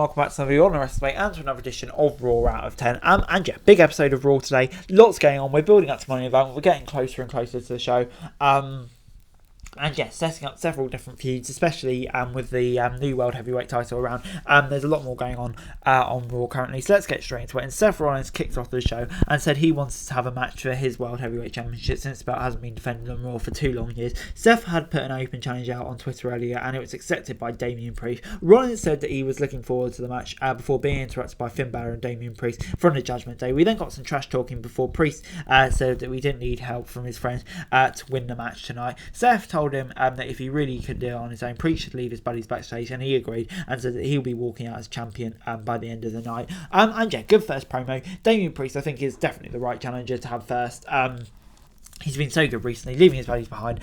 welcome back to another Raw on the Rest and to another edition of Raw out of 10. And yeah, big episode of Raw today. Lots going on. We're building up to Money in the Bank. We're getting closer and closer to the show. And yeah, setting up several different feuds, especially with the new World Heavyweight title around. There's a lot more going on Raw currently, so let's get straight into it. And Seth Rollins kicked off the show and said he wants to have a match for his World Heavyweight Championship since the belt hasn't been defended on Raw for 2 long years. Seth had put an open challenge out on Twitter earlier and it was accepted by Damian Priest. Rollins said that he was looking forward to the match before being interrupted by Finn Balor and Damian Priest from the Judgment Day. We then got some trash talking before Priest said that we didn't need help from his friends to win the match tonight. Seth told him that if he really could do it on his own, Priest should leave his buddies backstage, and he agreed and said that he'll be walking out as champion by the end of the night. And yeah, good first promo. Damian Priest, I think, is definitely the right challenger to have first. He's been so good recently, leaving his buddies behind,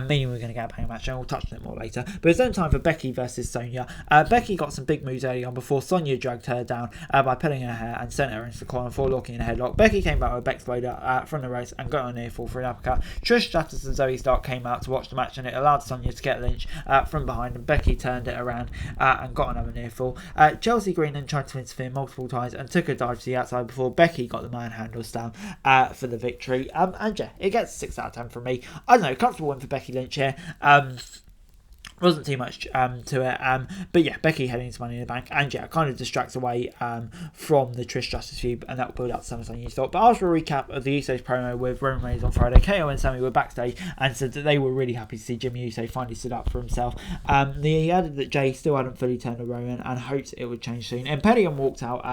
meaning we're going to get a bang match, and we'll touch on it more later. But it's then time for Becky versus Sonya. Becky got some big moves early on before Sonya dragged her down by pulling her hair and sent her into the corner before locking in a headlock. Becky came back with a Beck Exploder from the ropes and got on near fall for an uppercut. Trish Stratus and Zoe Stark came out to watch the match, and it allowed Sonya to get Lynch from behind, and Becky turned it around and got another near fall. Chelsea Green then tried to interfere multiple times and took a dive to the outside before Becky got the manhandles down for the victory. And yeah, it gets 6 out of 10 from me. I don't know, comfortable win for Becky Lynch here. Wasn't too much to it, but yeah, Becky heading into Money in the Bank, and yeah, kind of distracts away from the Trish Stratus feud, and that will build up to SummerSlam, you thought. But after a recap of the Usos promo with Roman Reigns on Friday, KO and Sammy were backstage and said that they were really happy to see Jimmy Uso finally stood up for himself. He added that Jay still hadn't fully turned to Roman and hoped it would change soon. Imperium walked out,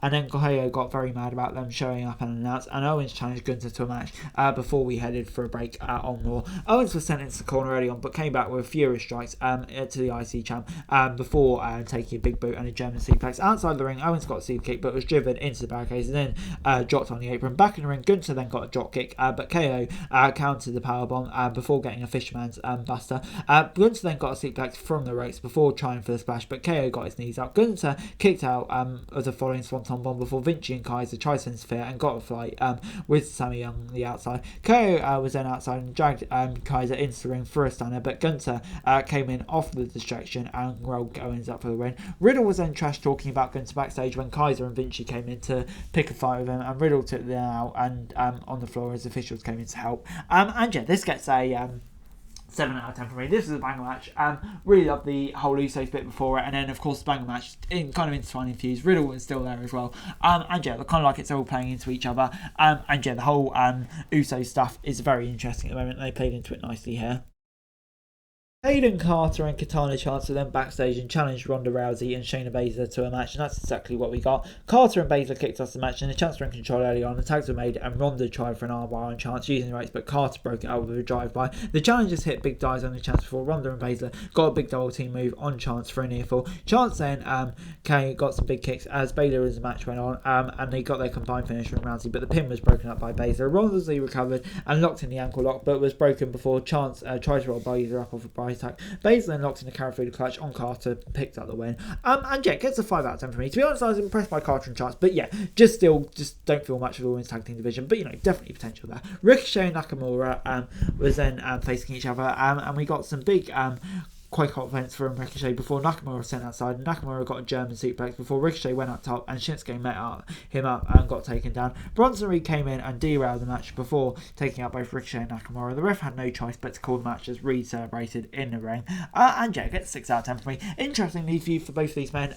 and then KO got very mad about them showing up unannounced, and Owens challenged Gunther to a match before we headed for a break on Raw. Owens was sent into the corner early on, but came back with furious strikes to the IC champ before taking a big boot and a German suplex. Outside the ring, Owens got a super kick but was driven into the barricades and then dropped on the apron. Back in the ring, Gunther then got a drop kick, but KO countered the powerbomb before getting a fisherman's buster. Gunther then got a suplex from the ropes before trying for the splash, but KO got his knees up. Gunther kicked out of the following swanton bomb before Vinci and Kaiser tried to interfere and got a flight with Sammy on the outside. KO was then outside and dragged Kaiser into the ring for a stunner, but Gunther came in off the distraction and rolled Owens up for the win. Riddle was then trash talking about Gunther backstage when Kaiser and Vinci came in to pick a fight with him, and Riddle took them out and on the floor as officials came in to help. And yeah, this gets a 7 out of 10 for me. This is a banger match. Really loved the whole Usos bit before it, and then of course the banger match in kind of intertwining feuds. Riddle was still there as well. And yeah, kind of like it's all playing into each other. And yeah, the whole Usos stuff is very interesting at the moment. They played into it nicely here. Hayden Carter and Katana Chance were then backstage and challenged Ronda Rousey and Shayna Baszler to a match, and that's exactly what we got. Carter and Baszler kicked off the match, and the Chance were in control early on. The tags were made, and Ronda tried for an armbar on Chance using the ropes, but Carter broke it up with a drive-by. The challengers hit big dives on the Chance before Ronda and Baszler got a big double team move on Chance for a near fall. Chance then got some big kicks as Baszler as the match went on, and they got their combined finish from Rousey, but the pin was broken up by Baszler. Rousey recovered and locked in the ankle lock, but was broken before Chance tried to roll Baszler up off a prize tag. Baszler then locked in the carry through the clutch on Carter, picked up the win. And yeah, gets a 5 out of 10 for me. To be honest, I was impressed by Carter and Chance, but yeah, just don't feel much for the women's tag team division, but you know, definitely potential there. Ricochet and Nakamura was then facing each other, and we got some big quick offense from Ricochet before Nakamura was sent outside, and Nakamura got a German suplex before Ricochet went up top and Shinsuke met him up and got taken down. Bronson Reed came in and derailed the match before taking out both Ricochet and Nakamura. The ref had no choice but to call the match as Reed celebrated in the ring. And yeah, gets 6 out of 10 for me. Interestingly, view for both of these men.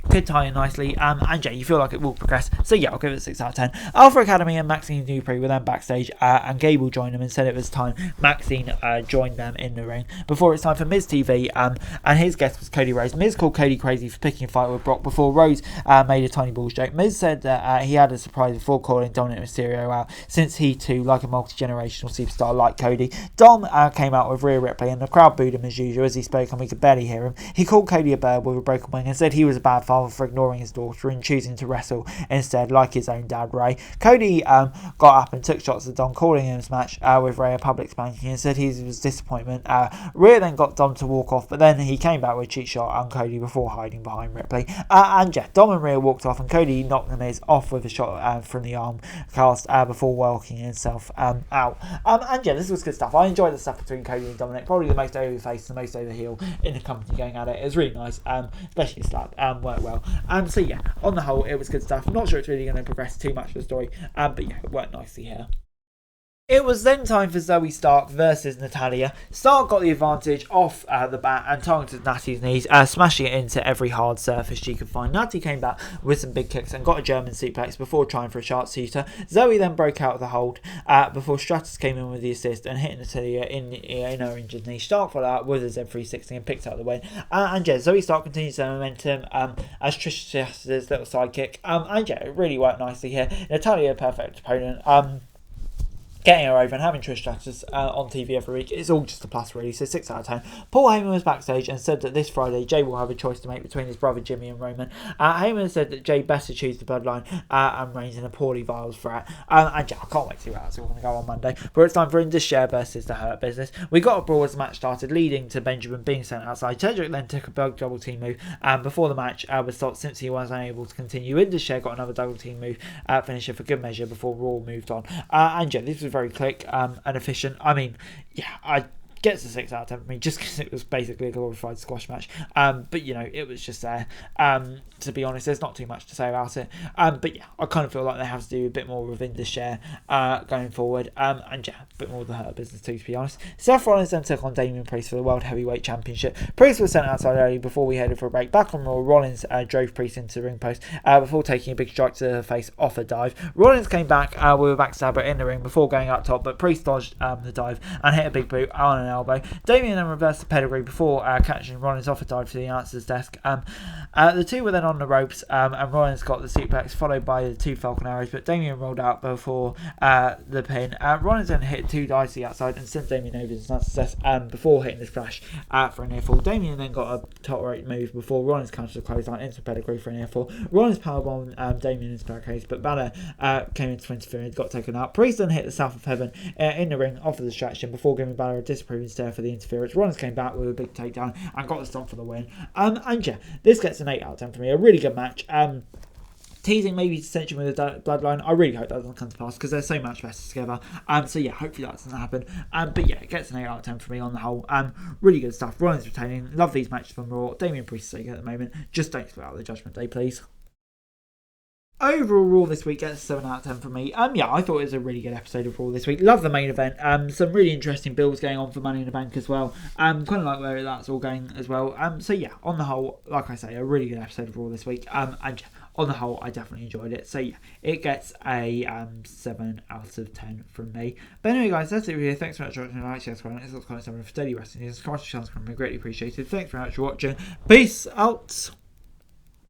Could tie in nicely, and yeah, you feel like it will progress. So yeah, I'll give it a 6 out of 10. Alpha Academy and Maxine Dupri were then backstage, and Gable joined them and said it was time. Maxine joined them in the ring before it's time for Miz TV, and his guest was Cody Rhodes. Miz called Cody crazy for picking a fight with Brock before Rhodes made a tiny balls joke. Miz said that he had a surprise before calling Dominic Mysterio out, since he too, like a multi-generational superstar like Cody. Dom came out with Rhea Ripley, and the crowd booed him as usual as he spoke, and we could barely hear him. He called Cody a bird with a broken wing and said he was a bad father father for ignoring his daughter and choosing to wrestle instead, like his own dad, Ray. Cody got up and took shots at Dom, calling him his match with Ray a public spanking, and said he was disappointment. Rhea then got Dom to walk off, but then he came back with a cheap shot on Cody before hiding behind Ripley. And yeah, Dom and Rhea walked off, and Cody knocked the Miz off with a shot from the arm cast before walking himself out. And yeah, this was good stuff. I enjoyed the stuff between Cody and Dominic. Probably the most over face, the most over heel in the company going at it. It was really nice, especially the slap. Worked well. So yeah, on the whole, it was good stuff. I'm not sure it's really going to progress too much of the story, but yeah, it worked nicely here. It was then time for Zoe Stark versus Natalya. Stark got the advantage off the bat and targeted Natty's knees, smashing it into every hard surface she could find. Natty came back with some big kicks and got a German suplex before trying for a sharpshooter. Zoe then broke out of the hold before Stratus came in with the assist and hit Natalya in her injured knee. Stark followed out with a Z360 and picked up the win. And yeah, Zoe Stark continues her momentum as Trish Stratus' little sidekick. And yeah, it really worked nicely here. Natalya, a perfect opponent. Getting her over and having Trish Stratus on TV every week is all just a plus, really. So 6 out of 10. Paul Heyman was backstage and said that this Friday Jay will have a choice to make between his brother Jimmy and Roman. Heyman said that Jay best to choose the Bloodline and Reigns in a poorly vials threat. And yeah, I can't wait to see where that's all going to go on Monday. But it's time for Indus Share versus the Hurt Business. We got a brawl as the match started, leading to Benjamin being sent outside. Cedric then took a big double team move before the match was stopped since he was unable to continue. Indus Share got another double team move finisher for good measure before Raw moved on. And yeah, this was very quick and efficient. I mean, yeah, I gets a 6 out of 10 for me just because it was basically a glorified squash match. But you know, it was just there. To be honest, there's not too much to say about it. But yeah, I kind of feel like they have to do a bit more within the share going forward. And yeah, a bit more of the Hurt Business too, to be honest. Seth Rollins then took on Damian Priest for the World Heavyweight Championship. Priest was sent outside early before we headed for a break. Back on Raw, Rollins drove Priest into the ring post before taking a big strike to the face off a dive. Rollins came back with a backstabber in the ring before going up top, but Priest dodged the dive and hit a big boot on an elbow. Damian then reversed the pedigree before catching Rollins off a dive to the announcer's desk. The two were then on the ropes, and Rollins got the suplex followed by the 2 Falcon Arrows, but Damian rolled out before the pin. Rollins then hit 2 dives to the outside and sent Damian over to the announcer's desk before hitting the splash for a near fall. Damian then got a top rope move before Rollins countered the clothesline into pedigree for a near fall. Rollins powerbombed Damian into barricades, but Balor came into interference, got taken out. Priest then hit the South of Heaven in the ring off the distraction before giving Balor a disapproving stare for the interference. Rollins came back with a big takedown and got the stomp for the win. And yeah, this gets an 8 out of 10 for me. A really good match. Teasing maybe dissension with the Bloodline. I really hope that doesn't come to pass because they're so much better together. So yeah, hopefully that doesn't happen. But yeah, it gets an 8 out of 10 for me on the whole. Really good stuff. Rollins retaining. Love these matches from Raw. Damian Priest is at the moment. Just don't split out the Judgment Day, please. Overall, Raw this week gets a 7 out of 10 from me. Yeah, I thought it was a really good episode of Raw this week. Love the main event. Some really interesting builds going on for Money in the Bank as well. Kind of like where that's all going as well. So yeah, on the whole, like I say, a really good episode of Raw this week. And yeah, on the whole, I definitely enjoyed it. So yeah, it gets a 7 out of 10 from me. But anyway, guys, that's it for you. Thanks very much for watching. Like, share, subscribe, and subscribe for daily wrestling news. Comment, channel, greatly appreciated. Thanks very much for watching. Peace out.